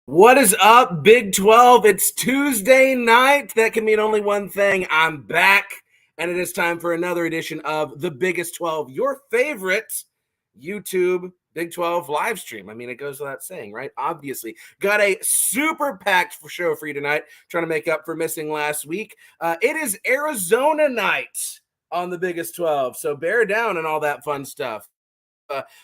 What is up, Big 12? It's Tuesday night. That can mean only one thing. I'm back, and it is time for another edition of The Biggest 12, your favorite YouTube Big 12 live stream. I mean, it goes without saying, right? Obviously. Got a super packed show for you tonight, trying to make up for missing last week. It is Arizona night on The Biggest 12, so bear down and all that fun stuff.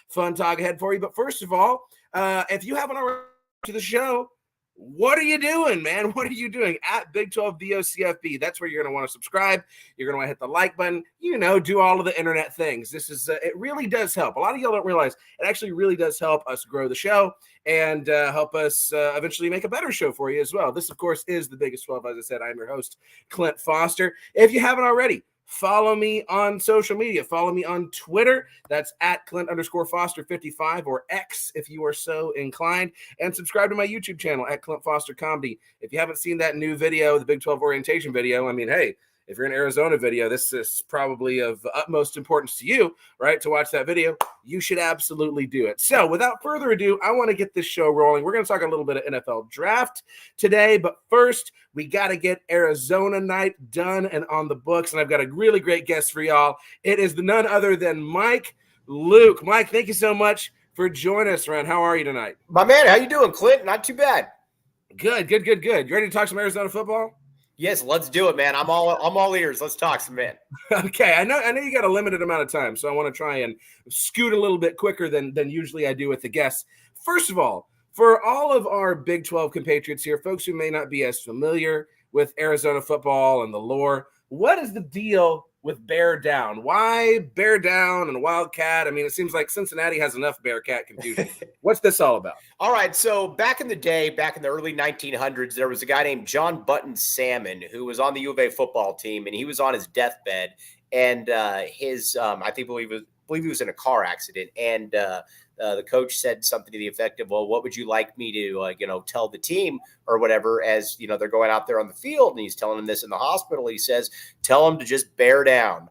Fun talk ahead for you. But first of all, if you haven't already to the show, what are you doing, man? What are you doing at Big 12 BOCFB? That's where you're going to want to subscribe. You're going to want to hit the like button, do all of the internet things. This is, it really does help. A lot of y'all don't realize it actually really does help us grow the show and help us eventually make a better show for you as well. This, of course, is the Biggest 12. As I said, I'm your host, Clint Foster. If you haven't already, follow me on social media. Follow me on Twitter. That's at Clint_Foster55 or X if you are so inclined. And subscribe to my YouTube channel at Clint Foster Comedy. If you haven't seen that new video, the Big 12 orientation video, I mean, hey, if you're in Arizona video, this is probably of utmost importance to you, right? To watch that video, you should absolutely do it. So without further ado, I want to get this show rolling. We're going to talk a little bit of NFL draft today, but first we got to get Arizona night done and on the books. And I've got a really great guest for y'all. It is none other than Mike Luke. Mike, thank you so much for joining us, friend. How are you tonight? My man, how you doing, Clint? Not too bad. Good. You ready to talk some Arizona football? Yes, let's do it, man. I'm all ears. Let's talk some, man. Okay, I know you got a limited amount of time, so I want to try and scoot a little bit quicker than usually I do with the guests. First of all, for all of our Big 12 compatriots here, folks who may not be as familiar with Arizona football and the lore, what is the deal with Bear Down? Why Bear Down and Wildcat? I mean, it seems like Cincinnati has enough Bearcat confusion. What's this all about? All right, so back in the day, back in the early 1900s, there was a guy named John Button Salmon who was on the U of A football team, and he was on his deathbed, and I believe he was in a car accident, and the coach said something to the effect of, well, what would you like me to, tell the team or whatever, as, they're going out there on the field, and he's telling them this in the hospital. He says, tell them to just bear down.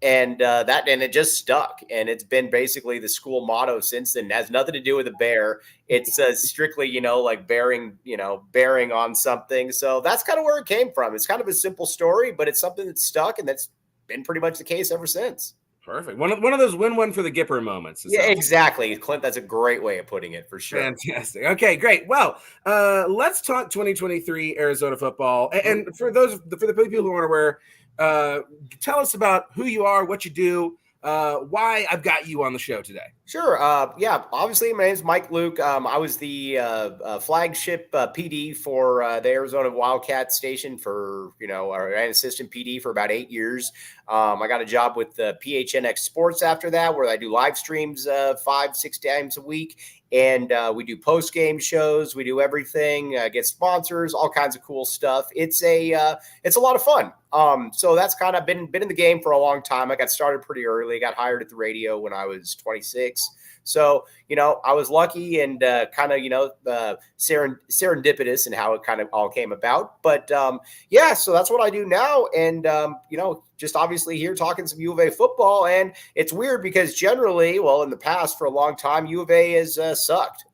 And it just stuck. And it's been basically the school motto since then. It has nothing to do with a bear. It's strictly, like bearing on something. So that's kind of where it came from. It's kind of a simple story, but it's something that's stuck, and that's been pretty much the case ever since. Perfect. One of those win one for the Gipper moments. Yeah, exactly. Clint, that's a great way of putting it, for sure. Fantastic. Okay, great. Well, let's talk 2023 Arizona football. And for the people who aren't aware, tell us about who you are, what you do, why I've got you on the show today. Sure. Yeah, obviously, my name's Mike Luke. I was the flagship PD for the Arizona Wildcat station for, or an assistant PD for about 8 years. I got a job with PHNX Sports after that, where I do live streams 5-6 times a week. And we do post-game shows. We do everything, get sponsors, all kinds of cool stuff. It's a lot of fun. So that's kind of been in the game for a long time. I got started pretty early. Got hired at the radio when I was 26. So, I was lucky and kind of, serendipitous in how it kind of all came about. But so that's what I do now. And, just obviously here talking some U of A football. And it's weird because generally, in the past for a long time, U of A has sucked.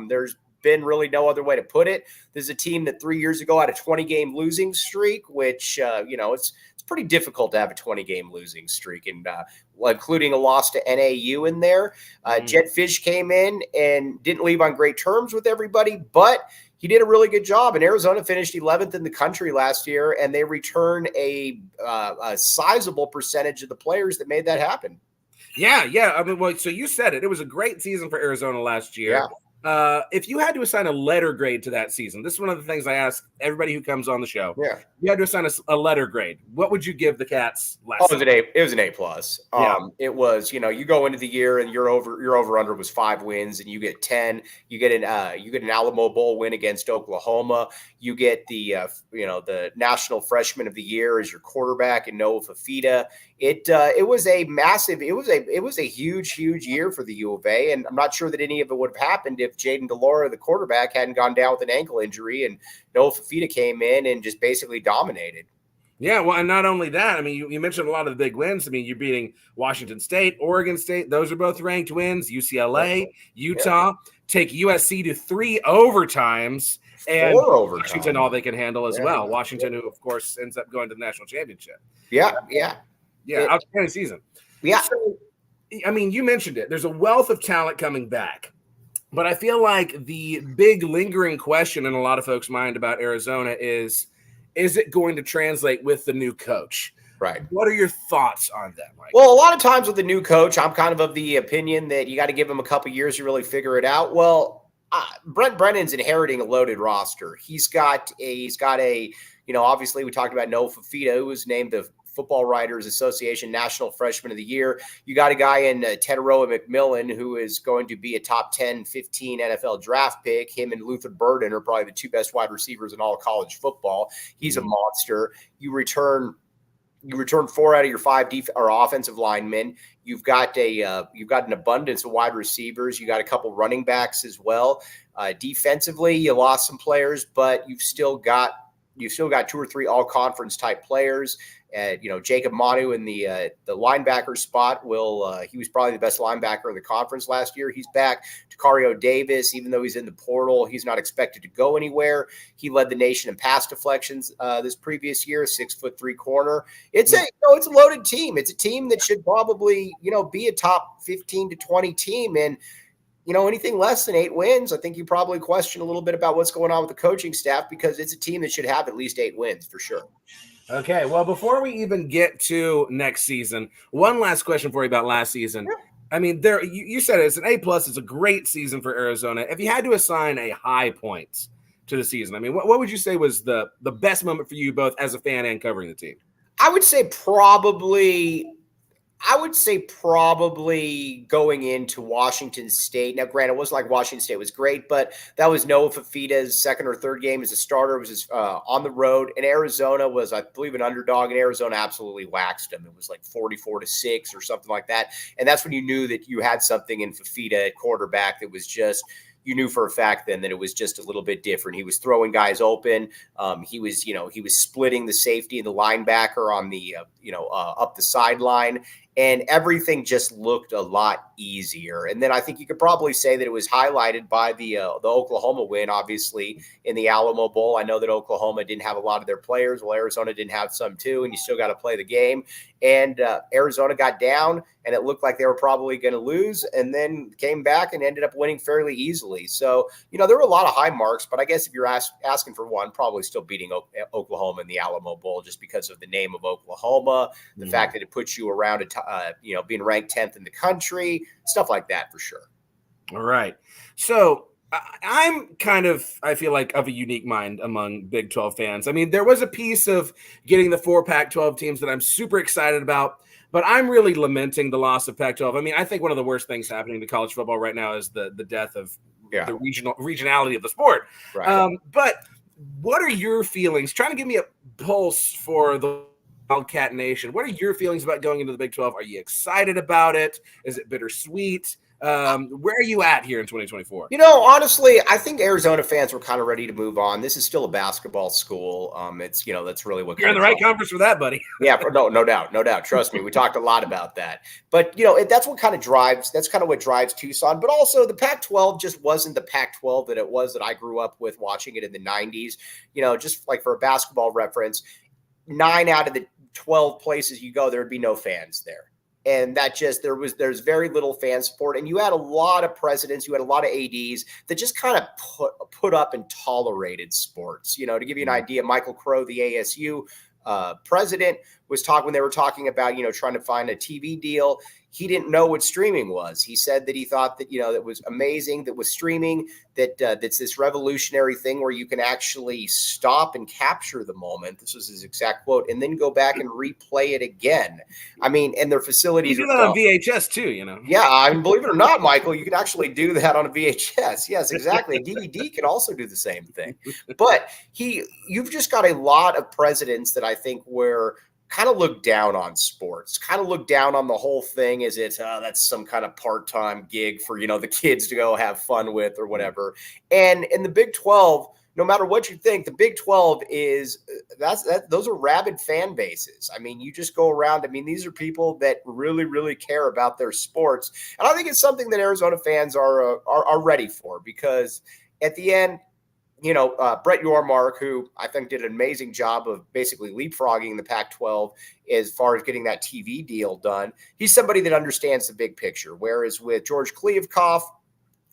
There's been really no other way to put it. There's a team that 3 years ago had a 20-game losing streak, which, it's pretty difficult to have a 20-game losing streak, and including a loss to NAU in there. Jed Fish came in and didn't leave on great terms with everybody, but he did a really good job. And Arizona finished 11th in the country last year, and they returned a sizable percentage of the players that made that happen. Yeah. I mean, so you said it. It was a great season for Arizona last year. Yeah. If you had to assign a letter grade to that season, this is one of the things I ask everybody who comes on the show. Yeah. You had to assign a letter grade. What would you give the Cats last season? It was an A+. It was, you go into the year and your over under was 5 wins, and you get 10. You get an Alamo Bowl win against Oklahoma. You get the National Freshman of the Year as your quarterback and Noah Fafita. It was a huge year for the U of A, and I'm not sure that any of it would have happened if Jaden DeLora, the quarterback, hadn't gone down with an ankle injury, and Noah Fafita came in and just basically dominated. Yeah, well, and not only that, I mean, you mentioned a lot of the big wins. I mean, you're beating Washington State, Oregon State. Those are both ranked wins. UCLA, Utah. take USC to 3 overtimes, and 4 overtimes. Washington all they can handle as Yeah. well. Washington, who of course ends up going to the national championship. Yeah. Outstanding season. Yeah. So, I mean, you mentioned it. There's a wealth of talent coming back. But I feel like the big lingering question in a lot of folks' mind about Arizona is it going to translate with the new coach? Right. What are your thoughts on that, Mike? Well, a lot of times with the new coach, I'm kind of the opinion that you got to give him a couple years to really figure it out. Well, Brent Brennan's inheriting a loaded roster. He's got a, obviously we talked about Noah Fafita, who was named the Football Writers Association National Freshman of the Year. You got a guy in Teteroa McMillan who is going to be a top 10, 15 NFL draft pick. Him and Luther Burden are probably the two best wide receivers in all of college football. He's a monster. You return 4 out of your 5 offensive linemen. You've got an abundance of wide receivers. You got a couple running backs as well. Defensively, you lost some players, but you've still got 2 or 3 all-conference type players. Jacob Manu in the linebacker spot he was probably the best linebacker in the conference last year. He's back. Takario Davis, even though he's in the portal, he's not expected to go anywhere. He led the nation in pass deflections this previous year, 6'3" corner. It's a loaded team. It's a team that should probably, be a top 15 to 20 team. And anything less than 8 wins, I think you probably question a little bit about what's going on with the coaching staff, because it's a team that should have at least 8 wins for sure. Okay, well, before we even get to next season, one last question for you about last season. Yeah. I mean, you said it's an A+. It's a great season for Arizona. If you had to assign a high point to the season, I mean, what would you say was the best moment for you, both as a fan and covering the team? I would say probably going into Washington State. Now, granted, it wasn't like Washington State was great, but that was Noah Fafita's second or third game as a starter. It was on the road, and Arizona was, I believe, an underdog, and Arizona absolutely waxed them. It was like 44-6 or something like that. And that's when you knew that you had something in Fafita at quarterback that was just – you knew for a fact then that it was just a little bit different. He was throwing guys open. He was splitting the safety and the linebacker on the, up the sideline, and everything just looked a lot easier. And then I think you could probably say that it was highlighted by the Oklahoma win, obviously, in the Alamo Bowl. I know that Oklahoma didn't have a lot of their players. Well, Arizona didn't have some too, and you still got to play the game. And Arizona got down, and it looked like they were probably going to lose, and then came back and ended up winning fairly easily. So, there were a lot of high marks, but I guess if you're asking for one, probably still beating Oklahoma in the Alamo Bowl just because of the name of Oklahoma, the fact that it puts you around, being ranked 10th in the country, stuff like that for sure. All right. So I'm kind of, I feel like, of a unique mind among Big 12 fans. I mean, there was a piece of getting the 4 Pac-12 teams that I'm super excited about, but I'm really lamenting the loss of Pac-12. I mean, I think one of the worst things happening to college football right now is the death of the regionality of the sport. Right. But what are your feelings? Trying to give me a pulse for the Wildcat Nation. What are your feelings about going into the Big 12? Are you excited about it? Is it bittersweet? Where are you at here in 2024? Honestly, I think Arizona fans were kind of ready to move on. This is still a basketball school. It's, that's really what you're in the right conference for that, buddy. Yeah, no doubt. Trust me. We talked a lot about that, but that's what kind of what drives Tucson. But also the Pac-12 just wasn't the Pac-12 that it was that I grew up with watching it in the 90s. Just like for a basketball reference, 9 out of the 12 places you go, there would be no fans there. And that just, there's very little fan support. And you had a lot of presidents, you had a lot of ADs that just kind of put up and tolerated sports. To give you an idea, Michael Crow, the ASU president, was when they were talking about, trying to find a TV deal. He didn't know what streaming was. He said that he thought that, that was amazing, that was streaming, that's this revolutionary thing where you can actually stop and capture the moment. This was his exact quote, and then go back and replay it again. I mean, and their facilities. You do that on VHS too, Yeah, I mean, believe it or not, Michael, you can actually do that on a VHS. Yes, exactly. A DVD can also do the same thing. But you've just got a lot of presidents that I think were kind of look down on sports, kind of look down on the whole thing as it's that's some kind of part-time gig for, the kids to go have fun with or whatever. And in the Big 12, no matter what you think, the Big 12 is those are rabid fan bases. I mean, you just go around. I mean, these are people that really, really care about their sports. And I think it's something that Arizona fans are ready for, because at the end, Brett Yormark, who I think did an amazing job of basically leapfrogging the Pac-12 as far as getting that TV deal done. He's somebody that understands the big picture. Whereas with George Kliavkoff,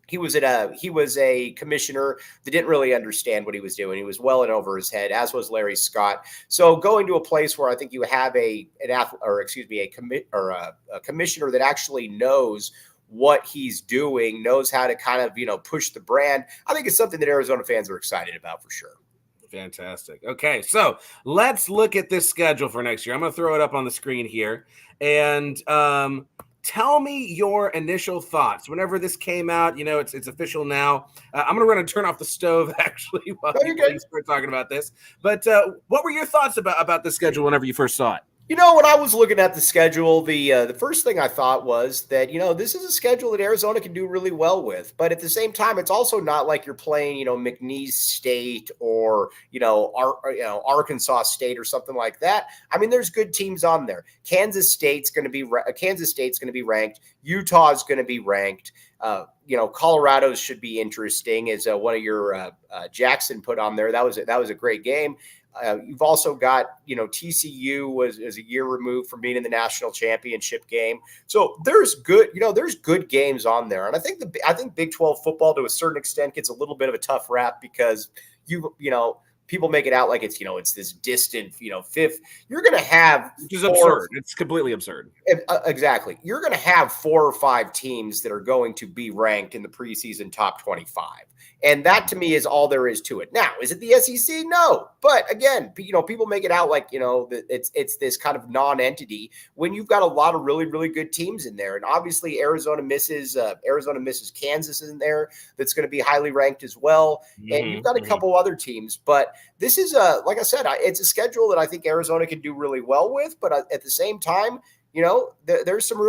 he was a commissioner that didn't really understand what he was doing. He was well and over his head, as was Larry Scott. So going to a place where I think you have a commissioner that actually knows what he's doing, knows how to kind of, push the brand, I think it's something that Arizona fans are excited about for sure. Fantastic. Okay, so let's look at this schedule for next year. I'm going to throw it up on the screen here. And tell me your initial thoughts. Whenever this came out, it's official now. I'm going to run and turn off the stove, actually, while you start talking about this. But what were your thoughts about the schedule whenever you first saw it? When I was looking at the schedule, the first thing I thought was that, this is a schedule that Arizona can do really well with. But at the same time, it's also not like you're playing, McNeese State or, Arkansas State or something like that. I mean, there's good teams on there. Kansas State's going to be ranked. Utah's going to be ranked. Colorado's should be interesting, as one of your Jackson put on there. That was a great game. You've also got, TCU was a year removed from being in the national championship game. So there's good games on there. And I think Big 12 football to a certain extent gets a little bit of a tough rap because people make it out like it's, it's this distant, fifth. You're going to have, which is absurd. It's completely absurd. Exactly. You're going to have 4 or 5 teams that are going to be ranked in the preseason top 25. And that to me is all there is to it. Now, is it the SEC? No. But again, people make it out like, it's this kind of non-entity when you've got a lot of really, really good teams in there. And obviously Arizona misses Kansas in there. That's going to be highly ranked as well. And you've got a couple other teams, but this is like I said, it's a schedule that I think Arizona can do really well with, but at the same time, there's some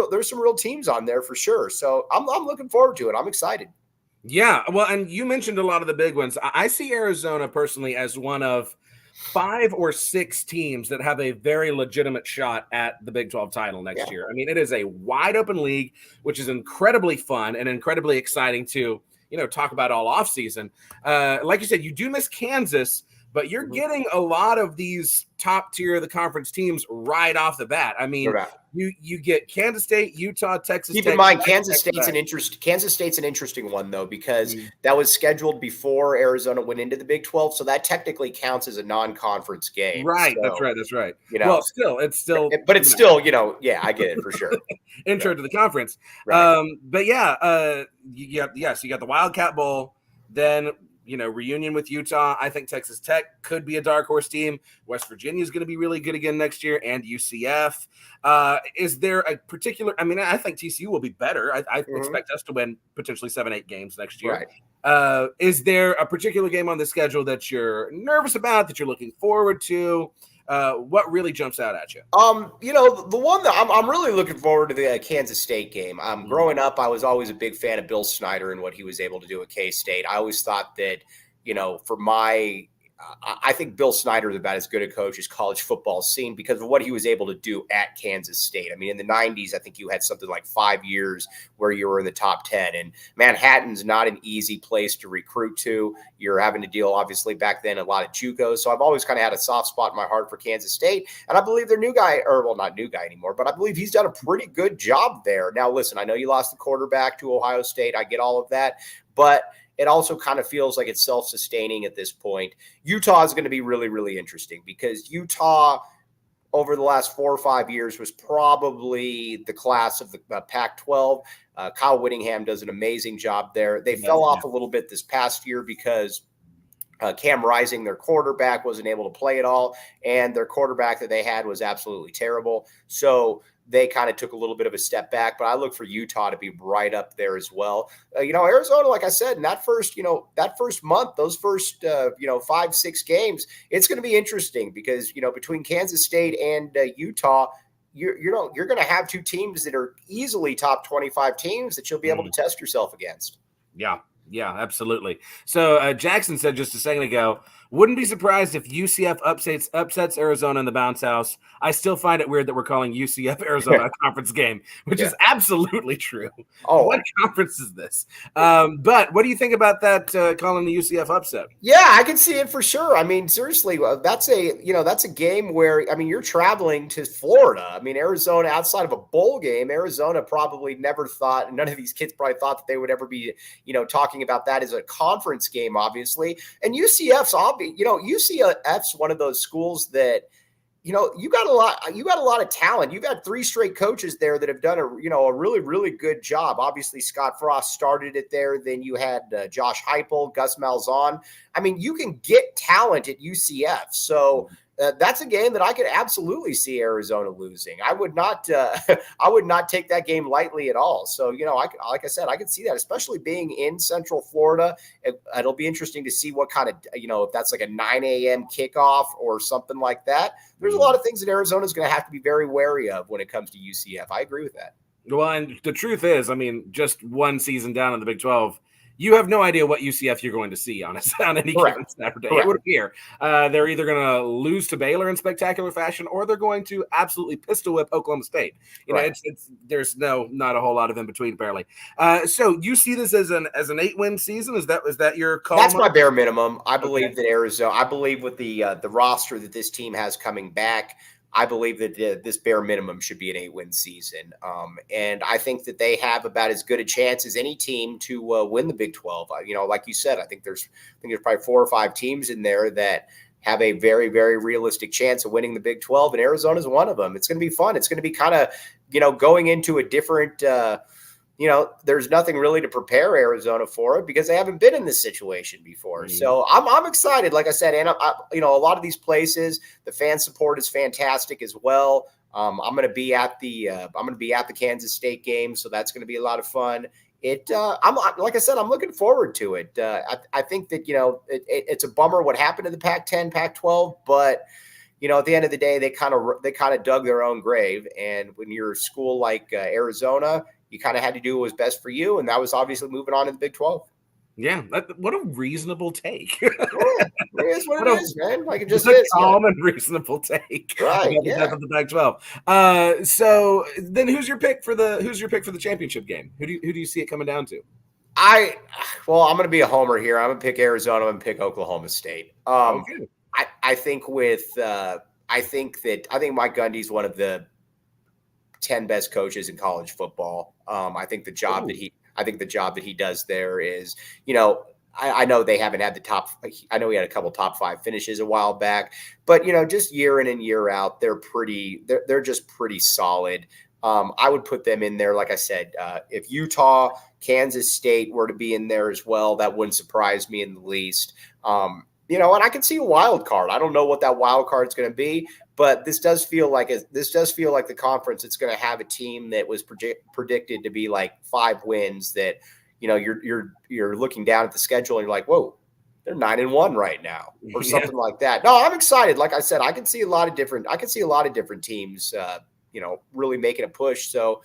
real teams on there for sure. So I'm looking forward to it. I'm excited. Yeah, well, and you mentioned a lot of the big ones. I see Arizona personally as one of 5 or 6 teams that have a very legitimate shot at the Big 12 title next year. I mean, it is a wide open league, which is incredibly fun and incredibly exciting to, talk about all offseason. Like you said, you do miss Kansas, but you're getting a lot of these top tier of the conference teams right off the bat. I mean, you get Kansas State, Utah, Texas. Keep in mind, Kansas State's an interesting one though, because that was scheduled before Arizona went into the Big 12, so that technically counts as a non-conference game. Right, so, that's right. Well, it's still, but it's still, I get it for sure. Intro to the conference. Right. But yeah, you got the Wildcat Bowl, then. Reunion with Utah. I think Texas Tech could be a dark horse team. West Virginia is going to be really good again next year, and UCF. Is there a particular? I mean, I think TCU will be better. I expect us to win potentially 7-8 games next year. Right. Is there a particular game on the schedule that you're nervous about, that you're looking forward to? What really jumps out at you? The one that I'm really looking forward to the Kansas State game. Growing up, I was always a big fan of Bill Snyder and what he was able to do at K-State. I always thought that, I think Bill Snyder is about as good a coach as college football has seen because of what he was able to do at Kansas State. I mean, in the 90s, I think you had something like 5 years where you were in the top 10. And Manhattan's not an easy place to recruit to. You're having to deal, obviously, back then, a lot of JUCOs. So I've always kind of had a soft spot in my heart for Kansas State. And I believe their new guy, not new guy anymore, but I believe he's done a pretty good job there. Now, listen, I know you lost the quarterback to Ohio State. I get all of that. But it also kind of feels like it's self-sustaining at this point. Utah is going to be really, really interesting because Utah over the last 4 or 5 years was probably the class of the Pac-12. Kyle Whittingham does an amazing job there. They fell off a little bit this past year because Cam Rising, their quarterback, wasn't able to play at all, and their quarterback that they had was absolutely terrible. So they kind of took a little bit of a step back, but I look for Utah to be right up there as well. Arizona, like I said, in that first month, those first 5-6 games, it's going to be interesting because between Kansas State and Utah, you're going to have two teams that are easily top 25 teams that you'll be able to test yourself against. Yeah, absolutely. So Jackson said just a second ago, wouldn't be surprised if UCF upsets Arizona in the bounce house. I still find it weird that we're calling UCF Arizona a conference game, which is absolutely true. Oh, what conference is this? But what do you think about that calling the UCF upset? Yeah, I can see it for sure. I mean, seriously, that's a game where, you're traveling to Florida. I mean, Arizona, outside of a bowl game, Arizona probably never thought, none of these kids probably thought that they would ever be, talking about that as a conference game, obviously. And UCF's one of those schools that, you got a lot of talent. You've had 3 straight coaches there that have done a really, really good job. Obviously, Scott Frost started it there. Then you had Josh Heupel, Gus Malzahn. I mean, you can get talent at UCF. So that's a game that I could absolutely see Arizona losing. I would not take that game lightly at all. So, like I said, I could see that, especially being in Central Florida. It'll be interesting to see what kind of, if that's like a 9 a.m. kickoff or something like that. There's a lot of things that Arizona is going to have to be very wary of when it comes to UCF. I agree with that. Well, and the truth is, just one season down in the Big 12, you have no idea what UCF you're going to see on any given Saturday. It would appear they're either going to lose to Baylor in spectacular fashion, or they're going to absolutely pistol whip Oklahoma State. There's not a whole lot of in between, apparently. So you see this as an 8-win season? Is that your call? That's my bare minimum. I believe that Arizona. I believe with the roster that this team has coming back, I believe that this bare minimum should be an 8-win season. And I think that they have about as good a chance as any team to win the Big 12. Like you said, I think there's probably 4 or 5 teams in there that have a very, very realistic chance of winning the Big 12. And Arizona is one of them. It's going to be fun. It's going to be kind of, going into a different, there's nothing really to prepare Arizona for it because they haven't been in this situation before. So I'm excited. Like I said, and a lot of these places, the fan support is fantastic as well. I'm going to be at the Kansas State game, so that's going to be a lot of fun. Like I said, I'm looking forward to it. I think that it's a bummer what happened to the Pac-10, Pac-12, but at the end of the day, they kind of dug their own grave. And when you're a school like Arizona, you kind of had to do what was best for you, and that was obviously moving on to the Big 12. Yeah, what a reasonable take. It is what it is, man. Like it just is. Calm and reasonable take. Right. Yeah. Of the Big 12. So then, who's your pick for the championship game? Who do you see it coming down to? I'm going to be a homer here. I'm going to pick Arizona. I'm going to pick Oklahoma State. Okay. I think Mike Gundy's one of the 10 best coaches in college football. I think the job that he does there is, I know they haven't had I know he had a couple top 5 finishes a while back, but just year in and year out, they're just pretty solid. I would put them in there. Like I said, if Utah, Kansas State were to be in there as well, that wouldn't surprise me in the least. And I can see a wild card. I don't know what that wild card is going to be, but this does feel like the conference that's going to have a team that was predicted to be like 5 wins. That you're looking down at the schedule and you're like, whoa, they're 9-1 right now, or something like that. No, I'm excited. Like I said, I can see a lot of different teams, really making a push. So.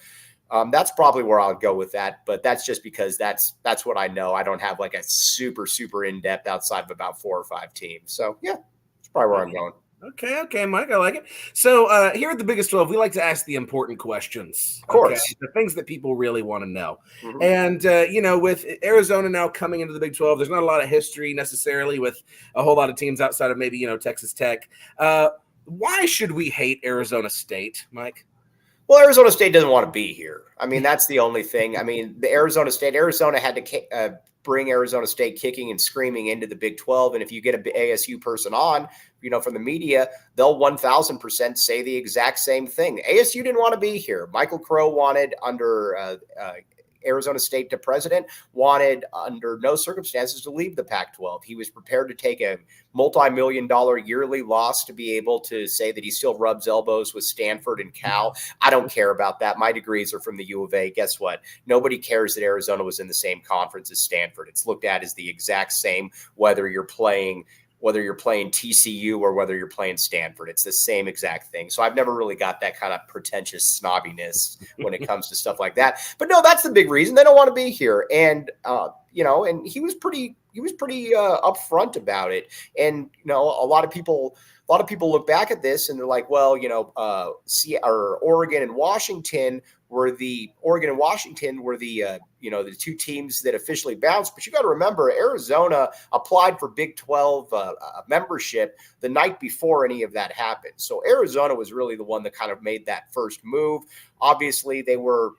That's probably where I'll go with that, but that's just because that's what I know. I don't have like a super, super in-depth outside of about 4 or 5 teams. So yeah, that's probably where I'm going. Okay, Mike, I like it. So here at the Biggest 12, we like to ask the important questions. Of course. Okay? The things that people really want to know. Mm-hmm. And, with Arizona now coming into the Big 12, there's not a lot of history necessarily with a whole lot of teams outside of maybe, Texas Tech. Why should we hate Arizona State, Mike? Well, Arizona State doesn't want to be here. I mean, that's the only thing. I mean, Arizona had to bring Arizona State kicking and screaming into the Big 12. And if you get an ASU person on, from the media, they'll 1,000% say the exact same thing. ASU didn't want to be here. Michael Crow wanted under Arizona State president wanted under no circumstances to leave the Pac-12. He was prepared to take a multi-million-dollar yearly loss to be able to say that he still rubs elbows with Stanford and Cal. I don't care about that. My degrees are from the U of A. Guess what? Nobody cares that Arizona was in the same conference as Stanford. It's looked at as the exact same, whether you're playing TCU or whether you're playing Stanford. It's the same exact thing. So I've never really got that kind of pretentious snobbiness when it comes to stuff like that. But no, that's the big reason they don't want to be here. And, and he was pretty upfront about it. And, a lot of people look back at this and they're like, well, Oregon and Washington were the the two teams that officially bounced. But you got to remember, Arizona applied for Big 12 membership the night before any of that happened. So Arizona was really the one that kind of made that first move. Obviously, they were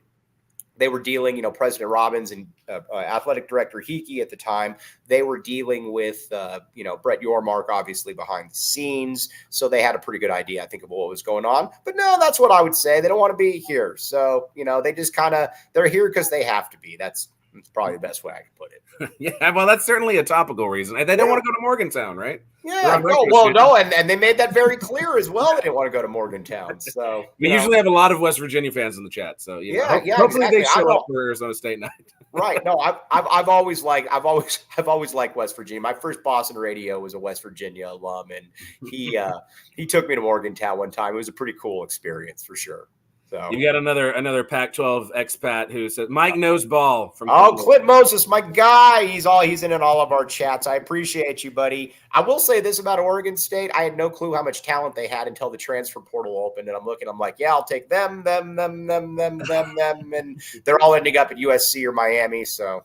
dealing, President Robbins and athletic director Hickey at the time, they were dealing with, Brett Yormark, obviously behind the scenes. So they had a pretty good idea, I think, of what was going on. But no, that's what I would say. They don't want to be here. So, they just they're here because they have to be. That's probably the best way I can put it. Yeah, well, that's certainly a topical reason. They don't want to go to Morgantown, right? Yeah, and they made that very clear as well. They didn't want to go to Morgantown. So we usually have a lot of West Virginia fans in the chat. So hopefully exactly. they show up for Arizona State night. Right. No, I've always liked West Virginia. My first boss in radio was a West Virginia alum, and he took me to Morgantown one time. It was a pretty cool experience for sure. So you got another Pac-12 expat who said Mike knows ball from Clint Moses, my guy. He's in all of our chats. I appreciate you, buddy. I will say this about Oregon State. I had no clue how much talent they had until the transfer portal opened, and I'm like, yeah, I'll take them, and they're all ending up at USC or Miami. So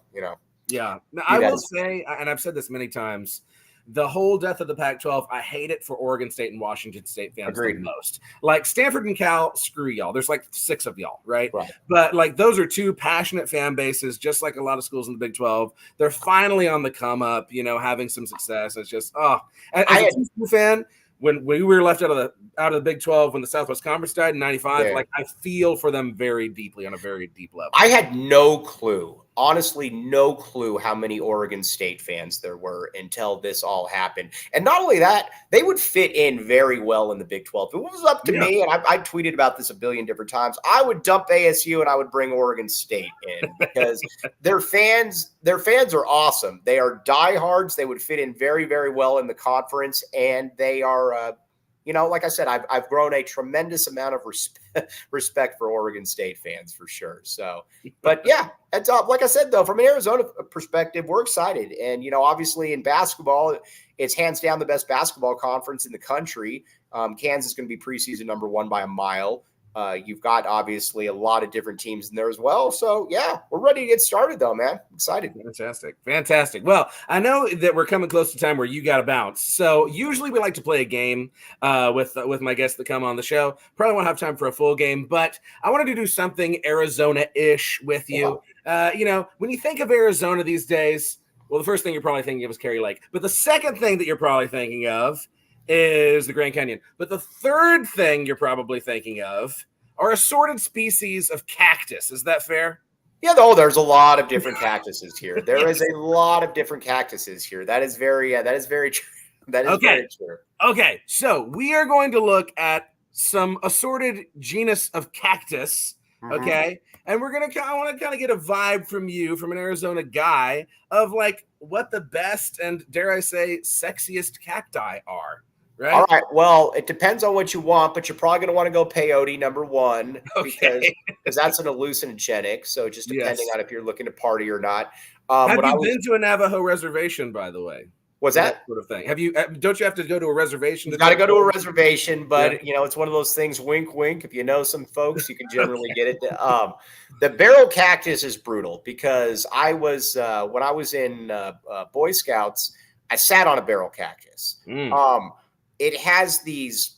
Yeah. Now, I will say, and I've said this many times, the whole death of the Pac-12, I hate it for Oregon State and Washington State fans the most. Like Stanford and Cal, screw y'all. There's like 6 of y'all, right? But like those are 2 passionate fan bases, just like a lot of schools in the Big 12. They're finally on the come up, having some success. It's just, as a TCU fan, when we were left out of the Big 12 when the Southwest Conference died in 95, like I feel for them very deeply on a very deep level. I had no clue. Honestly, no clue how many Oregon State fans there were until this all happened. And not only that, they would fit in very well in the Big 12. If it was up to me, and I tweeted about this a billion different times, I would dump ASU and I would bring Oregon State in because their fans are awesome. They are diehards. They would fit in very, very well in the conference, and they are like I said, I've grown a tremendous amount of respect for Oregon State fans for sure. So, but yeah, it's like I said, though, from an Arizona perspective, we're excited. And, obviously in basketball, it's hands down the best basketball conference in the country. Kansas is going to be preseason number 1 by a mile. You've got obviously a lot of different teams in there as well. So yeah, we're ready to get started though, man. Excited. Fantastic. Well, I know that we're coming close to time where you got to bounce. So usually we like to play a game with my guests that come on the show. Probably won't have time for a full game, but I wanted to do something Arizona-ish with you. When you think of Arizona these days, well, the first thing you're probably thinking of is Kerry Lake, but the second thing that you're probably thinking of is the Grand Canyon. But the third thing you're probably thinking of are assorted species of cactus. Is that fair? Yeah, there's a lot of different cactuses here. There is a lot of different cactuses here. That is very true. That is very true. Okay, so we are going to look at some assorted genus of cactus. Okay, and I want to kind of get a vibe from you, from an Arizona guy, of like what the best and, dare I say, sexiest cacti are. Right. All right. Well, it depends on what you want, but you're probably going to want to go peyote number 1 because that's an hallucinogenic. So just depending on if you're looking to party or not. Have you been to a Navajo reservation, by the way? What's that sort of thing? Don't you have to go to a reservation? You got to go to a reservation, but it's one of those things. Wink, wink. If you know some folks, you can generally get it. The barrel cactus is brutal because I was when I was in Boy Scouts, I sat on a barrel cactus. It has these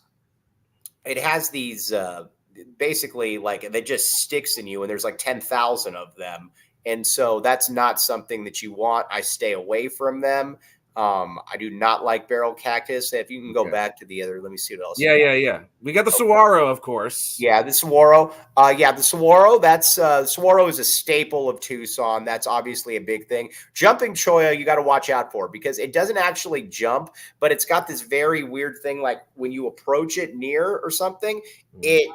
basically like it just sticks in you, and there's like 10,000 of them. And so that's not something that you want. I stay away from them. I do not like barrel cactus. If you can go Okay. back to the other, let me see what else. Yeah. We got the saguaro, of course. Yeah, the saguaro. The saguaro. Saguaro is a staple of Tucson. That's obviously a big thing. Jumping cholla, you got to watch out for because it doesn't actually jump, but it's got this very weird thing. Like when you approach it near or something, it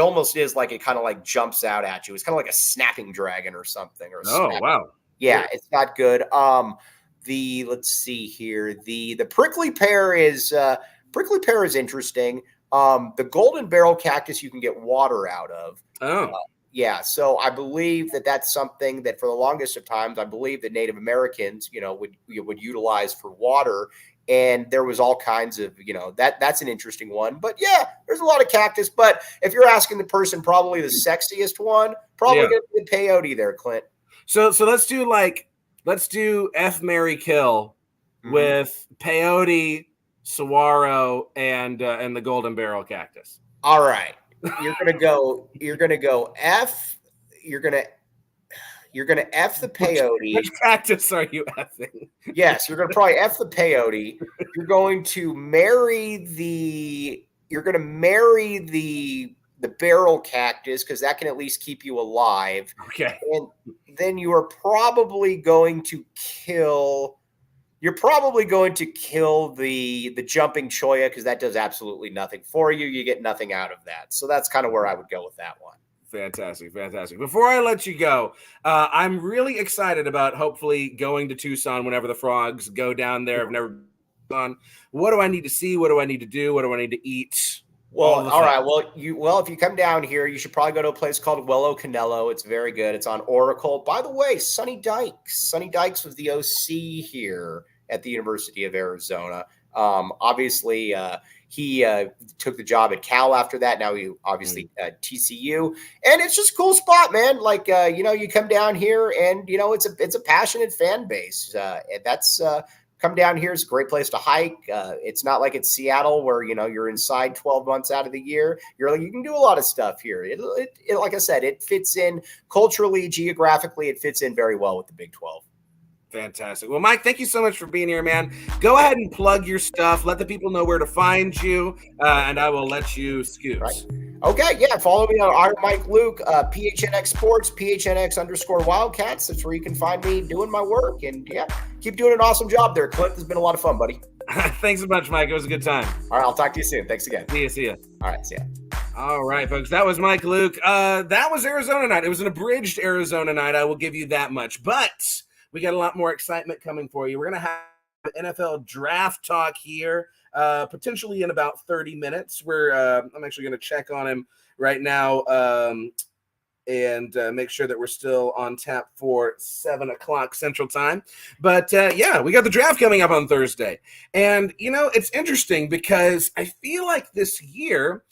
almost is like it kind of like jumps out at you. It's kind of like a snapping dragon or something. Oh, wow. Yeah, it's not good. Let's see here. The prickly pear is interesting. The golden barrel cactus you can get water out of. Oh. Yeah, so I believe that that's something that for the longest of times, I believe that Native Americans, would utilize for water. And there was all kinds of, that's an interesting one. But yeah, there's a lot of cactus. But if you're asking the person, probably the sexiest one, probably going to be the peyote there, Clint. So let's do F, Marry, Kill with peyote, saguaro, and the golden barrel cactus. All right. You're gonna go F. You're gonna F the peyote. Which cactus are you effing? Yes, you're gonna probably F the peyote. You're going to marry the barrel cactus because that can at least keep you alive. Okay. And then you are probably going to kill. You're probably going to kill the jumping cholla because that does absolutely nothing for you. You get nothing out of that. So that's kind of where I would go with that one. Fantastic. Before I let you go, I'm really excited about hopefully going to Tucson whenever the frogs go down there. I've never gone. What do I need to see? What do I need to do? What do I need to eat? All right. Well, if you come down here, you should probably go to a place called Huelo Canelo. It's very good. It's on Oracle. By the way, Sonny Dykes. Sonny Dykes was the OC here at the University of Arizona. Obviously, he took the job at Cal after that. Now he obviously TCU, and it's just a cool spot, man. Like you come down here, and it's a passionate fan base. Come down here. It's a great place to hike. It's not like it's Seattle where you're inside 12 months out of the year. You can do a lot of stuff here. It like I said, it fits in culturally, geographically. It fits in very well with the Big 12. Fantastic. Well, Mike, thank you so much for being here, man. Go ahead and plug your stuff. Let the people know where to find you, and I will let you scoot. Right. Okay, yeah. Follow me on our Mike Luke, PHNX Sports, PHNX_Wildcats. That's where you can find me doing my work. And yeah, keep doing an awesome job there, Clint. It's been a lot of fun, buddy. Thanks so much, Mike. It was a good time. All right, I'll talk to you soon. Thanks again. See ya. All right, see ya. All right, folks. That was Mike Luke. That was Arizona night. It was an abridged Arizona night. I will give you that much. But we got a lot more excitement coming for you. We're going to have NFL draft talk here, potentially in about 30 minutes. I'm actually going to check on him right now and make sure that we're still on tap for 7 o'clock Central Time. But we got the draft coming up on Thursday. And, it's interesting because I feel like this year,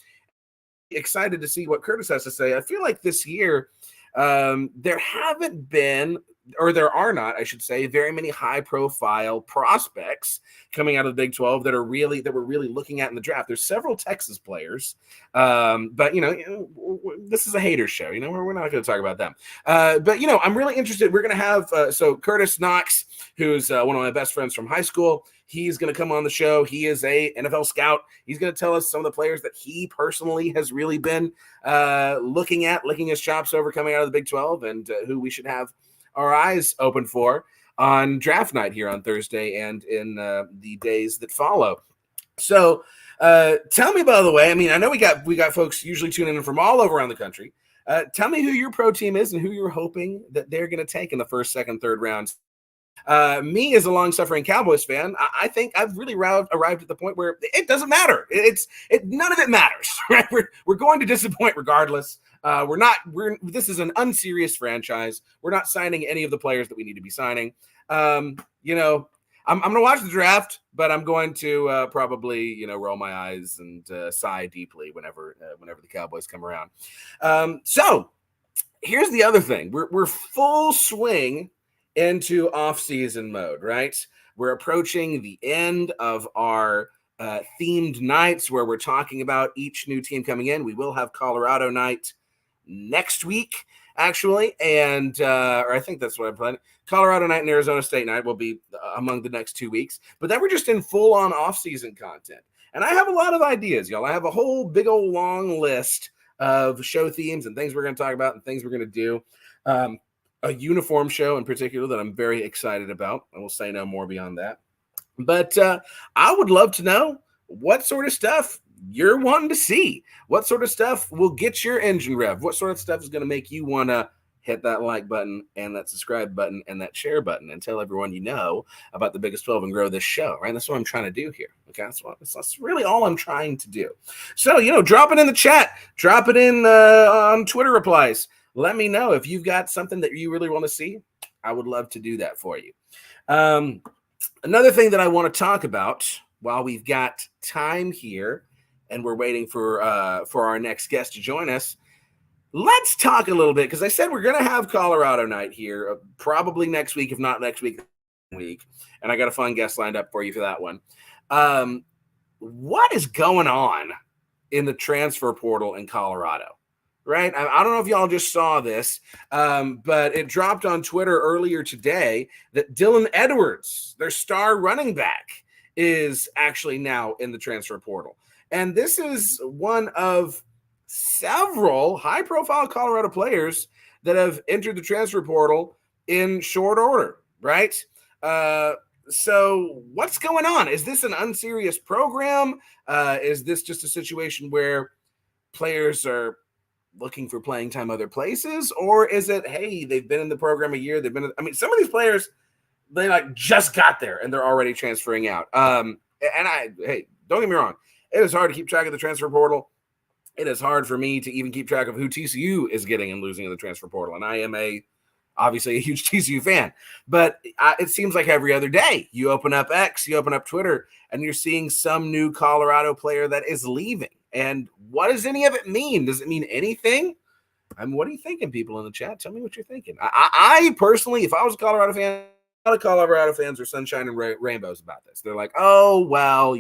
excited to see what Curtis has to say. I feel like this year there haven't been, or there are not, I should say, very many high-profile prospects coming out of the Big 12 that we're really looking at in the draft. There's several Texas players, but this is a hater show. We're not going to talk about them. But I'm really interested. We're going to have so Curtis Knox, who's one of my best friends from high school. He's going to come on the show. He is a NFL scout. He's going to tell us some of the players that he personally has really been licking his chops over coming out of the Big 12 and who we should have our eyes open for on draft night here on Thursday and in the days that follow. So tell me, by the way, I know we got folks usually tuning in from all over around the country. Tell me who your pro team is and who you're hoping that they're going to take in the first, second, third rounds. Me as a long-suffering Cowboys fan, I think I've really arrived at the point where it doesn't matter. None of it matters, right? We're going to disappoint regardless. This is an unserious franchise. We're not signing any of the players that we need to be signing. I'm going to watch the draft, but I'm going to probably, roll my eyes and sigh deeply whenever the Cowboys come around. So here's the other thing. We're full swing into off-season mode, right? We're approaching the end of our themed nights where we're talking about each new team coming in. We will have Colorado night next week. actually, and or I think that's what I'm planning. Colorado night and Arizona State night will be among the next 2 weeks. But then we're just in full-on off-season content. And I have a lot of ideas, y'all. I have a whole big old long list of show themes and things we're going to talk about and things we're going to do. A uniform show in particular that I'm very excited about. I will say no more beyond that. But I would love to know what sort of stuff you're wanting to see. What sort of stuff will get your engine rev? What sort of stuff is going to make you want to hit that like button and that subscribe button and that share button and tell everyone you know about the Biggest 12 and grow this show, right? That's what I'm trying to do here. Okay, that's really all I'm trying to do. So, drop it in the chat. Drop it in on Twitter replies. Let me know if you've got something that you really want to see. I would love to do that for you. Another thing that I want to talk about while we've got time here and we're waiting for our next guest to join us, let's talk a little bit, because I said we're going to have Colorado night here probably next week, if not next week. And I got a fun guest lined up for you for that one. What is going on in the transfer portal in Colorado? Right? I don't know if y'all just saw this, but it dropped on Twitter earlier today that Dylan Edwards, their star running back, is actually now in the transfer portal. And this is one of several high-profile Colorado players that have entered the transfer portal in short order, right? So what's going on? Is this an unserious program? Is this just a situation where players are looking for playing time other places? Or is it, hey, they've been in the program a year. Some of these players, they just got there and they're already transferring out. Hey, don't get me wrong. It is hard to keep track of the transfer portal. It is hard for me to even keep track of who TCU is getting and losing in the transfer portal. And I am obviously a huge TCU fan, but it seems like every other day you open up X, you open up Twitter, and you're seeing some new Colorado player that is leaving. And what does any of it mean? Does it mean anything? What are you thinking, people in the chat? Tell me what you're thinking. I personally, if I was a Colorado fan, a lot of Colorado fans are sunshine and rainbows about this. They're like, oh, well,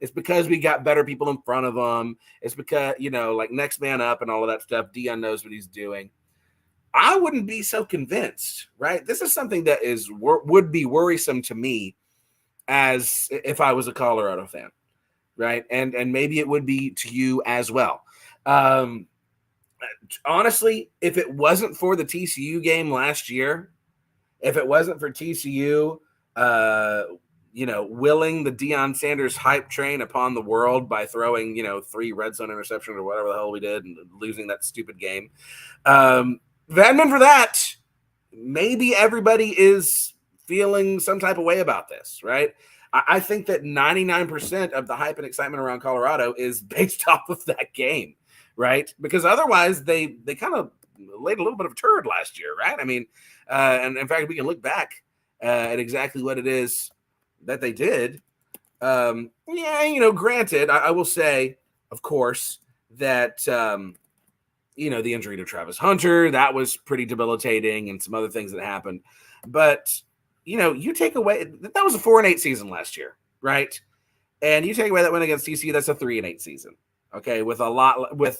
it's because we got better people in front of them. It's because, next man up and all of that stuff. Dion knows what he's doing. I wouldn't be so convinced, right? This is something that would be worrisome to me as if I was a Colorado fan, right? And maybe it would be to you as well. Honestly, if it wasn't for the TCU game last year, if it wasn't for TCU, willing the Deion Sanders hype train upon the world by throwing, 3 red zone interceptions or whatever the hell we did and losing that stupid game. If it hadn't been for that, maybe everybody is feeling some type of way about this, right? I think that 99% of the hype and excitement around Colorado is based off of that game, right? Because otherwise they kind of laid a little bit of a turd last year, right? And in fact, we can look back at exactly what it is that they did. Granted, I will say, of course, that the injury to Travis Hunter, that was pretty debilitating, and some other things that happened. But you take away that was a 4-8 season last year, right? And you take away that win against TCU, that's a 3-8 season. Okay, with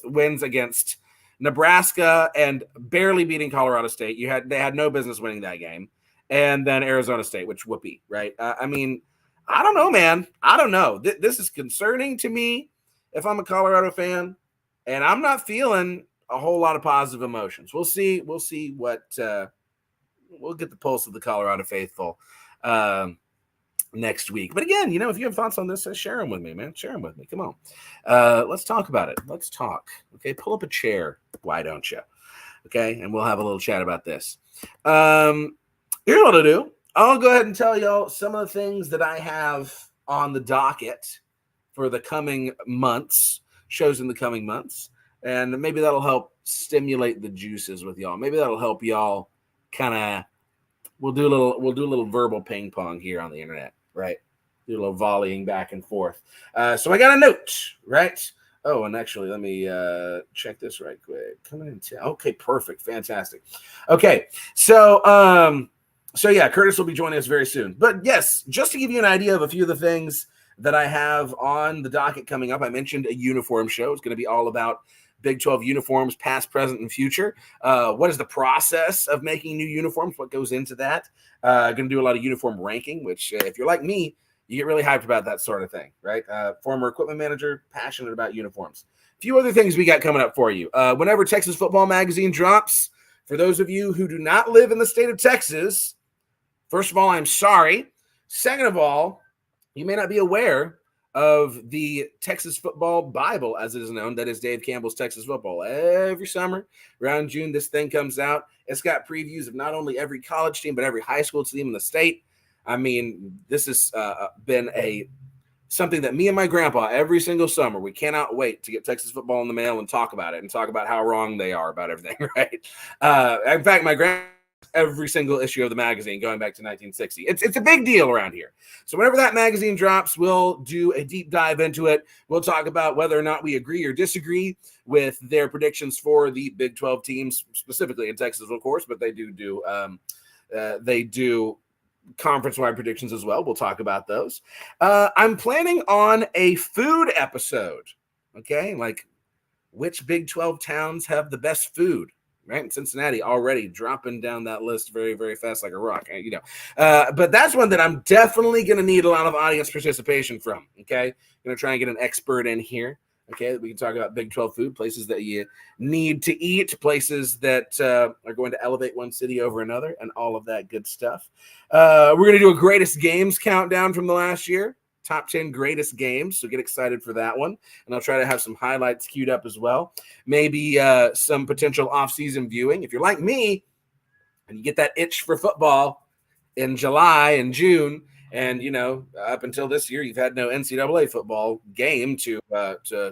wins against Nebraska and barely beating Colorado State. They had no business winning that game. And then Arizona State, which whoopee, right? I don't know, man. I don't know. This is concerning to me if I'm a Colorado fan, and I'm not feeling a whole lot of positive emotions. We'll see what we'll get the pulse of the Colorado faithful next week. But again, if you have thoughts on this, share them with me, man. Share them with me. Come on. Let's talk about it. Let's talk. Okay, pull up a chair. Why don't you? Okay, and we'll have a little chat about this. Here's what I'll do. I'll go ahead and tell y'all some of the things that I have on the docket for the coming months, shows in the coming months. And maybe that'll help stimulate the juices with y'all. Maybe that'll help y'all kind of. We'll do a little verbal ping pong here on the internet, right? Do a little volleying back and forth. So I got a note, right? Oh, and actually, let me check this right quick. Coming in. Okay, perfect, fantastic. Okay, so yeah, Curtis will be joining us very soon. But yes, just to give you an idea of a few of the things that I have on the docket coming up, I mentioned a uniform show. It's going to be all about Big 12 uniforms, past, present, and future. What is the process of making new uniforms? What goes into that? Going to do a lot of uniform ranking, which if you're like me, you get really hyped about that sort of thing, right? Former equipment manager, passionate about uniforms. A few other things we got coming up for you. Whenever Texas Football Magazine drops, for those of you who do not live in the state of Texas, first of all, I'm sorry. Second of all, you may not be aware of the Texas Football Bible, as it is known. That is Dave Campbell's Texas Football. Every summer, around June, this thing comes out. It's got previews of not only every college team, but every high school team in the state. I mean, this has been something that me and my grandpa, every single summer, we cannot wait to get Texas football in the mail and talk about it and talk about how wrong they are about everything, right? In fact, my grandpa, every single issue of the magazine going back to 1960. It's a big deal around here. So whenever that magazine drops, we'll do a deep dive into it. We'll talk about whether or not we agree or disagree with their predictions for the Big 12 teams, specifically in Texas, of course, but they do conference-wide predictions as well. We'll talk about those. I'm planning on a food episode, okay? Like, which Big 12 towns have the best food, right? And Cincinnati already dropping down that list very, very fast like a rock, but that's one that I'm definitely going to need a lot of audience participation from, okay? Going to try and get an expert in here. Okay, we can talk about Big 12 food, places that you need to eat, places that are going to elevate one city over another, and all of that good stuff. We're going to do a greatest games countdown from the last year, top 10 greatest games, so get excited for that one. And I'll try to have some highlights queued up as well. Maybe some potential off-season viewing. If you're like me and you get that itch for football in July and June, and, up until this year, you've had no NCAA football game to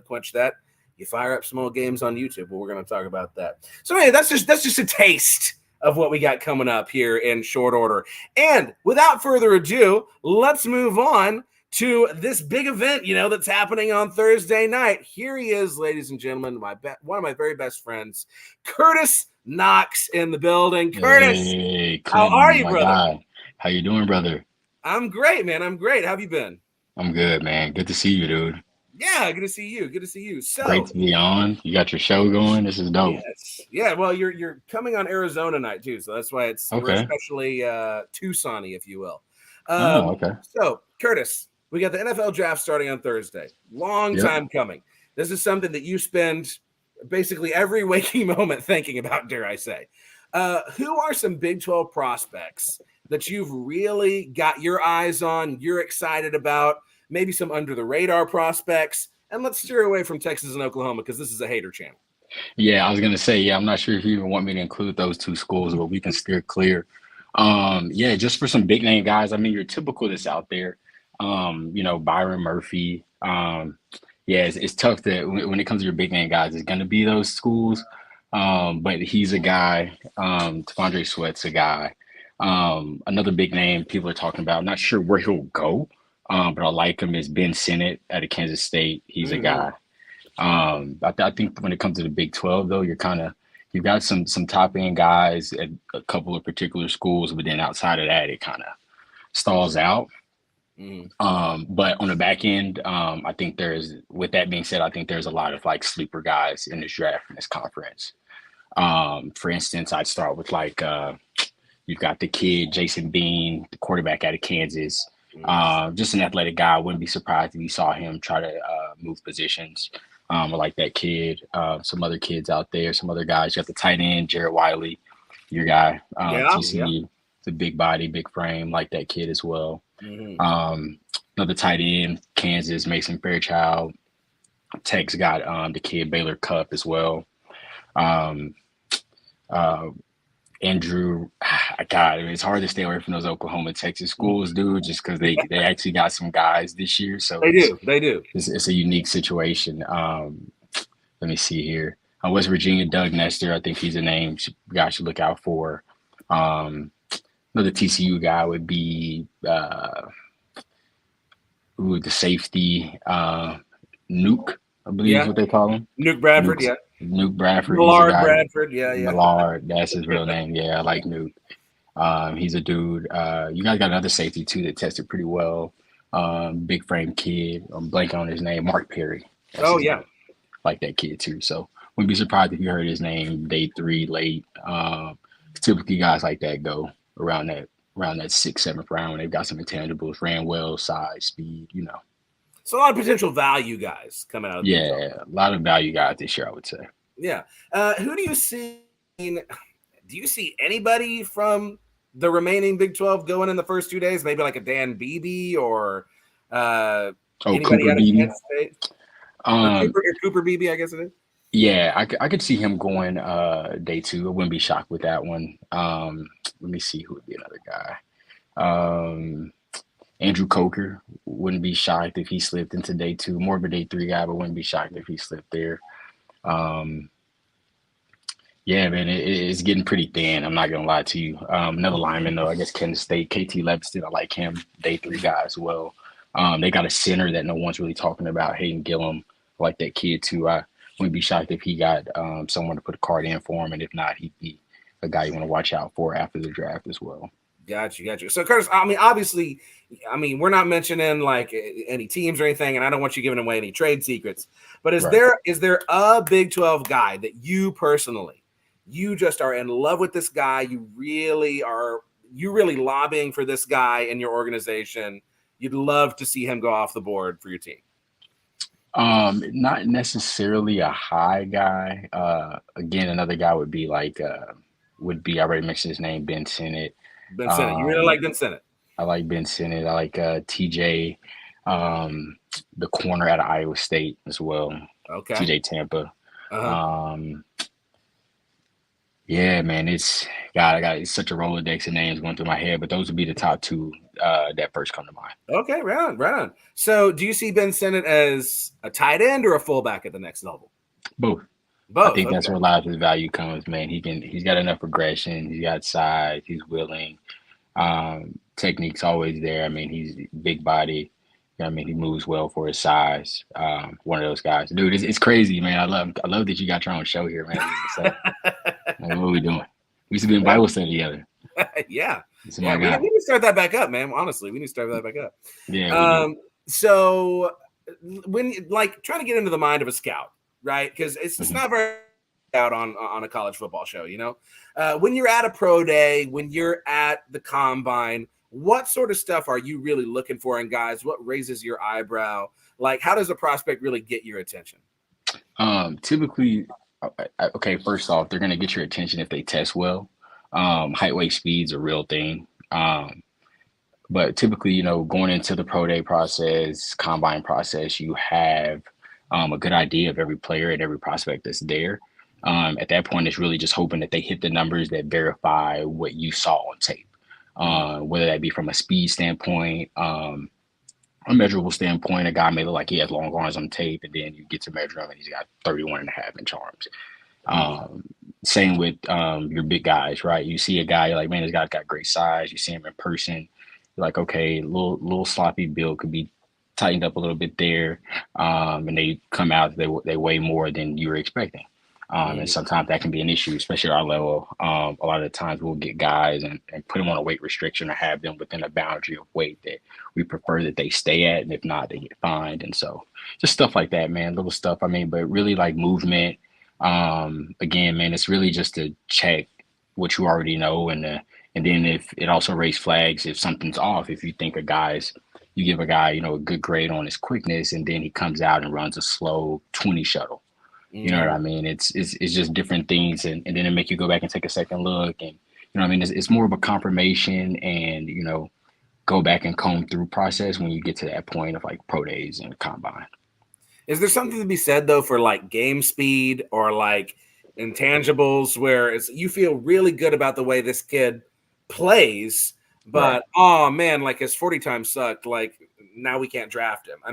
quench that. You fire up some old games on YouTube, but we're going to talk about that. So anyway, that's just a taste of what we got coming up here in short order. And without further ado, let's move on to this big event, that's happening on Thursday night. Here he is, ladies and gentlemen, one of my very best friends, Curtis Knox, in the building. Curtis, hey, how are you, brother? Guy. How you doing, brother? I'm great, man. I'm great. How have you been? I'm good, man. Good to see you, dude. Yeah, good to see you. Good to see you. So great to be on. You got your show going. This is dope. Yes. Yeah, well, you're coming on Arizona night too, so that's why we're especially Tucson-y, if you will. Okay. So, Curtis, we got the NFL draft starting on Thursday. Long time coming. This is something that you spend basically every waking moment thinking about, dare I say. Who are some Big 12 prospects that you've really got your eyes on, you're excited about, maybe some under-the-radar prospects, and let's steer away from Texas and Oklahoma because this is a hater channel. Yeah, I was going to say, I'm not sure if you even want me to include those two schools, but we can steer clear. Just for some big-name guys, I mean, your typical that's out there, Byron Murphy. It's tough that when it comes to your big-name guys, it's going to be those schools. But he's a guy. T'Vondre Sweat's a guy. Another big name people are talking about. I'm not sure where he'll go, but I like him is Ben Sinnott out of Kansas State. He's a guy. I think when it comes to the Big 12, though, you've got some top end guys at a couple of particular schools, but then outside of that, it kind of stalls out. But on the back end, I think with that being said, I think there's a lot of like sleeper guys in this draft in this conference. For instance, I'd start with you've got the kid, Jason Bean, the quarterback out of Kansas. Just an athletic guy. I wouldn't be surprised if you saw him try to move positions. I like that kid. Some other kids out there, some other guys. You got the tight end, Jared Wiley, your guy. TCU, the big body, big frame, like that kid as well. Another tight end, Kansas, Mason Fairchild. Tech's got the kid Baylor Cup as well. Andrew, it's hard to stay away from those Oklahoma, Texas schools, dude, just because they actually got some guys this year. So they do. It's a unique situation. Let me see here. West Virginia, Doug Nestor, I think he's a name guys should look out for. Another TCU guy would be the safety, Nuke, I believe is what they call him. Nuke Bradford, Nuke Bradford. Millard Bradford, Millard, that's his real name. Yeah, I like Nuke. He's a dude. You guys got another safety too that tested pretty well. Big frame kid. I'm blanking on his name. Mark Perry. Name. Like that kid too. So Wouldn't be surprised if you heard his name day 3 late. Typically guys like that go around that sixth, seventh round. They've got some intangibles, ran well, size, speed, you know. So a lot of potential value guys coming out of the Big 12. Yeah, a lot of value guys this year, I would say. Yeah. Who do you see? Do you see anybody from the remaining Big 12 going in the first 2 days? Maybe like a Dan Beebe or anybody Cooper out of Beebe. Kansas State? Or Cooper Beebe, I guess it is. Yeah, I could see him going day 2. I wouldn't be shocked with that one. Let me see who would be another guy. Andrew Coker, wouldn't be shocked if he slipped into day 2. More of a day 3 guy, but wouldn't be shocked if he slipped there. Yeah, man, it's getting pretty thin. I'm not gonna lie to you. Another lineman though, I guess Kansas State, KT Levingston, I like him, day 3 guy as well. They got a center that no one's really talking about, Hayden Gillum. I like that kid too. I wouldn't be shocked if he got someone to put a card in for him, and if not, he'd be a guy you want to watch out for after the draft as well. Got you. So, Curtis, I mean, obviously, we're not mentioning like any teams or anything, and I don't want you giving away any trade secrets. But is there a Big 12 guy that you personally, you just are in love with this guy? You really lobbying for this guy in your organization? You'd love to see him go off the board for your team. Not necessarily a high guy. Again, another guy would be I already mentioned his name, Ben Sinnott. Ben Sinnott. You really like Ben Sinnott? I like Ben Sinnott. I like TJ, the corner out of Iowa State as well. Okay. TJ Tampa. Yeah, man, it's such a Rolodex of names going through my head, but those would be the top 2 that first come to mind. Okay, right on. So do you see Ben Sinnott as a tight end or a fullback at the next level? Both. I think that's where a lot of his value comes, man. He's got enough progression, he's got size, he's willing. Technique's always there. I mean, he's big body. He moves well for his size. One of those guys. Dude, it's crazy, man. I love that you got your own show here, man. What are we doing? We used to be in Bible study together. Yeah. We need to start that back up, man. Honestly, we need to start that back up. Yeah. So when trying to get into the mind of a scout, right? Because it's not very out on a college football show, you know. When you're at a pro day, when you're at the combine, what sort of stuff are you really looking for in guys? What raises your eyebrow? Like, how does a prospect really get your attention? Typically, okay, first off, they're going to get your attention if they test well. Height, weight, speed's a real thing. But typically, going into the pro day process, combine process, you have a good idea of every player and every prospect that's there. At that point, it's really just hoping that they hit the numbers that verify what you saw on tape. Whether that be from a speed standpoint, a measurable standpoint, a guy may look like he has long arms on tape, and then you get to measure him and he's got 31.5-inch arms. Same with your big guys, right? You see a guy, you're like, man, this guy's got great size. You see him in person, you're like, okay, little sloppy build could be tightened up a little bit there, and they come out, they weigh more than you were expecting. And sometimes that can be an issue, especially at our level. A lot of the times we'll get guys and put them on a weight restriction or have them within a boundary of weight that we prefer that they stay at. And if not, they get fined. And so just stuff like that, man, little stuff. But really like movement. Again, man, it's really just to check what you already know. And then if it also raises flags, if something's off, if you think you give a guy, a good grade on his quickness, and then he comes out and runs a slow 20 shuttle. You know what I mean? It's just different things, and then it make you go back and take a second look, and it's more of a confirmation and go back and comb through process when you get to that point of like pro days and combine. Is there something to be said though for like game speed or like intangibles where you feel really good about the way this kid plays, but oh man, like his 40 times sucked, like now we can't draft him? How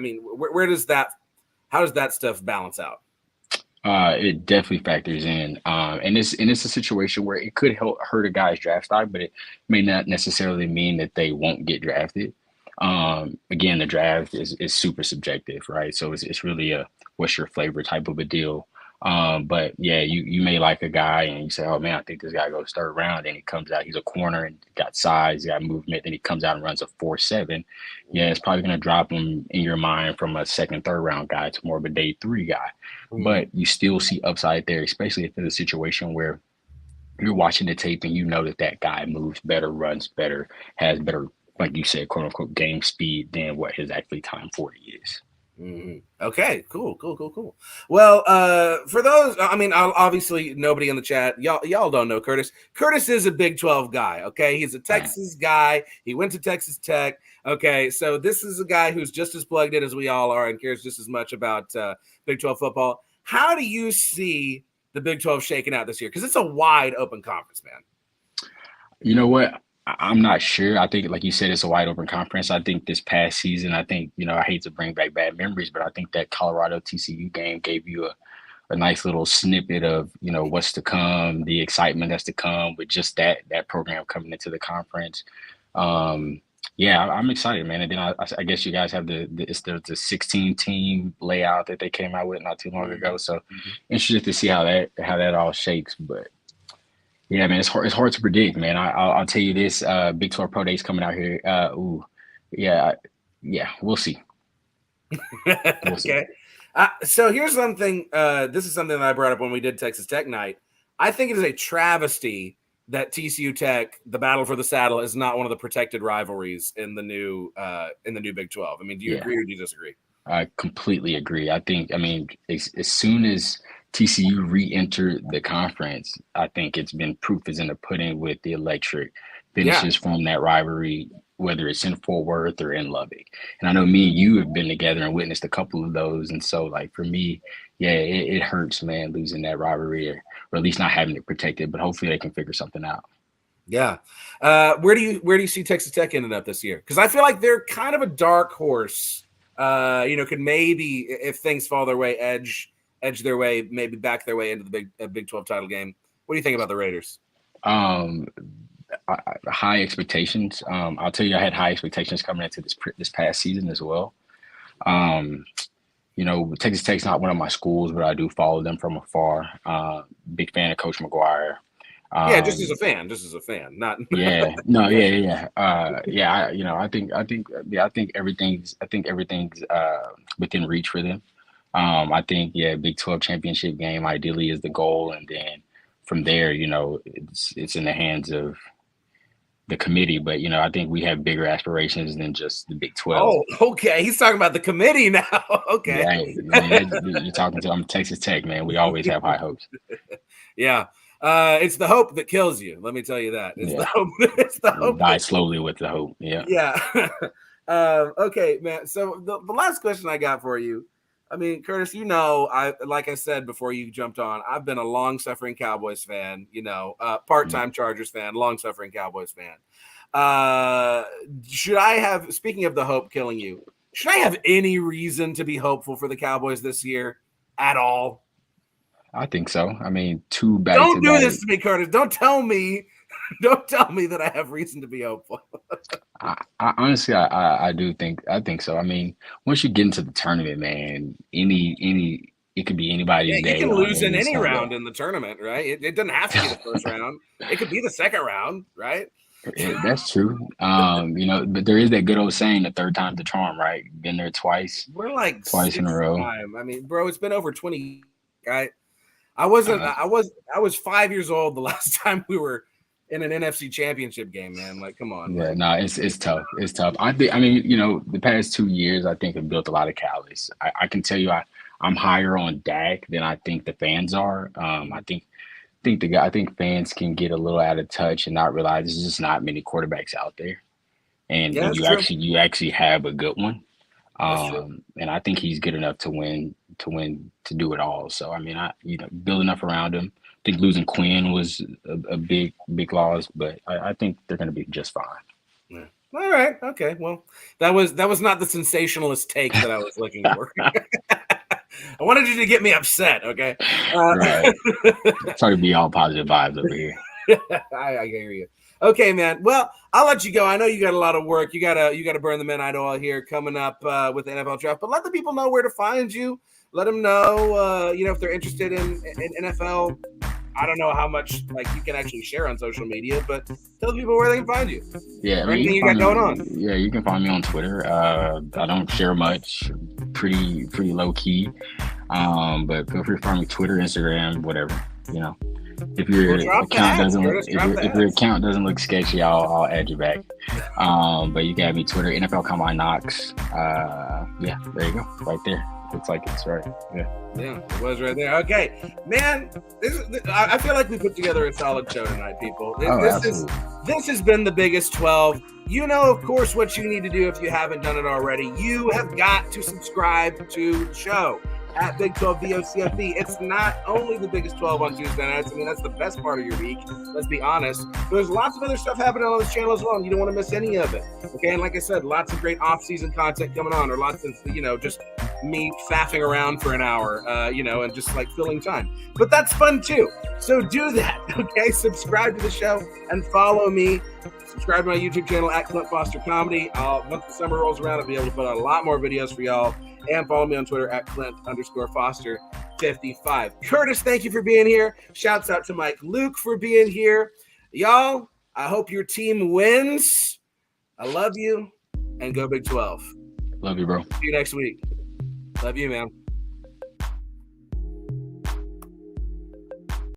does that stuff balance out? It definitely factors in. And it's a situation where it could hurt a guy's draft stock, but it may not necessarily mean that they won't get drafted. Again, the draft is super subjective, right? So it's really what's your flavor type of a deal. But yeah, you may like a guy and you say, oh man, I think this guy goes third round, and he comes out, he's a corner and got size, got movement, then he comes out and runs a 4.7. Yeah, it's probably gonna drop him in your mind from a second, third round guy to more of a day 3 guy. But you still see upside there, especially if it's a situation where you're watching the tape and you know that that guy moves better, runs better, has better, like you said, quote unquote, game speed than what his actually time 40 is. Okay, cool. Well, for those, I mean, obviously nobody in the chat, y'all don't know Curtis. Curtis is a Big 12 guy. Okay, he's a Texas guy. He went to Texas Tech. Okay, so this is a guy who's just as plugged in as we all are and cares just as much about Big 12 football. How do you see the Big 12 shaking out this year? Because it's a wide open conference, man. You know what? I'm not sure. I think, like you said, it's a wide open conference. I think this past season, I think, I hate to bring back bad memories, but I think that Colorado TCU game gave you a nice little snippet of, what's to come, the excitement that's to come with just that program coming into the conference. Yeah, I'm excited, man. And then I guess you guys have the 16 team layout that they came out with not too long ago. So interested to see how that all shakes. But yeah, man, it's hard to predict, man. I'll tell you this, Big 12 Pro Days coming out here. Yeah, we'll see. Okay. So here's something. This is something that I brought up when we did Texas Tech night. I think it is a travesty that TCU Tech, the battle for the saddle, is not one of the protected rivalries in the new Big 12. I mean, do you agree or do you disagree? I completely agree. I mean, as soon as TCU re-entered the conference, I think it's been proof is in the pudding with the electric finishes from that rivalry, whether it's in Fort Worth or in Lubbock. And I know me and you have been together and witnessed a couple of those. And so, like, for me, yeah, it hurts, man, losing that rivalry or at least not having it protected. But hopefully they can figure something out. Yeah. Where do you see Texas Tech ending up this year? Because I feel like they're kind of a dark horse. Could maybe, if things fall their way, edge their way, maybe back their way into the Big 12 title game. What do you think about the Raiders? High expectations. I'll tell you, I had high expectations coming into this past season as well. Texas Tech's not one of my schools, but I do follow them from afar. Big fan of Coach McGuire. Just as a fan, not. I think everything's within reach for them. I think Big 12 championship game ideally is the goal, and then from there, it's in the hands of the committee. But I think we have bigger aspirations than just the Big 12. Oh, okay. He's talking about the committee now. Okay. You're talking to Texas Tech, man. We always have high hopes. Yeah. It's the hope that kills you. Let me tell you that. It's the hope. It's the hope. Die slowly with the hope. Yeah. Yeah. Okay, man. So the last question I got for you. I mean, Curtis, like I said before you jumped on, I've been a long-suffering Cowboys fan. Part-time Chargers fan, long-suffering Cowboys fan. Speaking of the hope killing you, should I have any reason to be hopeful for the Cowboys this year at all? I think so. I mean, too bad. Don't do this to me, Curtis. Don't tell me that I have reason to be hopeful. I honestly, I think so. I mean, once you get into the tournament, man, it could be anybody's day. You can lose in any round in the tournament, right? It doesn't have to be the first round. It could be the second round, right? That's true. But there is that good old saying, the third time's the charm, right? Been there twice. We're like twice in a row. I mean, bro, it's been over 20. Right? I was 5 years old the last time we were in an NFC championship game, man. Like, come on. Yeah, no, it's tough. It's tough. The past 2 years, I think have built a lot of callous. I can tell you, I'm higher on Dak than I think the fans are. I think fans can get a little out of touch and not realize there's just not many quarterbacks out there, and you actually have a good one. And I think he's good enough to do it all. So I mean, build enough around him. I think losing Quinn was a big loss, but I think they're going to be just fine. Yeah. All right. Okay. Well, that was not the sensationalist take that I was looking for. I wanted you to get me upset. Okay. Right. Sorry to be all positive vibes over here. I hear you. Okay, man. Well, I'll let you go. I know you got a lot of work. You gotta burn the midnight oil here coming up with the NFL draft. But let the people know where to find you. Let them know, if they're interested in NFL. I don't know how much you can actually share on social media, but tell people where they can find you. Yeah, I mean, anything you got going on. Yeah, you can find me on Twitter. I don't share much, pretty low key. But feel free to find me Twitter, Instagram, whatever. If your account doesn't look sketchy, I'll add you back. But you got me Twitter, NFL Combine Knox. Yeah, there you go, right there. Looks like it's right. Yeah, it was right there. Okay, man, I feel like we put together a solid show tonight, people. This has been the biggest 12. You know, of course, what you need to do if you haven't done it already. You have got to subscribe to the show at Big 12 VOCFB. It's not only the biggest 12 on Tuesday nights. I mean, that's the best part of your week. Let's be honest. But there's lots of other stuff happening on this channel as well, and you don't want to miss any of it. Okay, and like I said, lots of great off-season content coming on, or lots of, just me faffing around for an hour, and just filling time. But that's fun too. So do that, okay? Subscribe to the show and follow me. Subscribe to my YouTube channel at Clint Foster Comedy. Once the summer rolls around, I'll be able to put out a lot more videos for y'all. And follow me on Twitter at Clint_Foster55. Curtis, thank you for being here. Shouts out to Mike Luke for being here. Y'all, I hope your team wins. I love you, and go Big 12. Love you, bro. See you next week. Love you, man.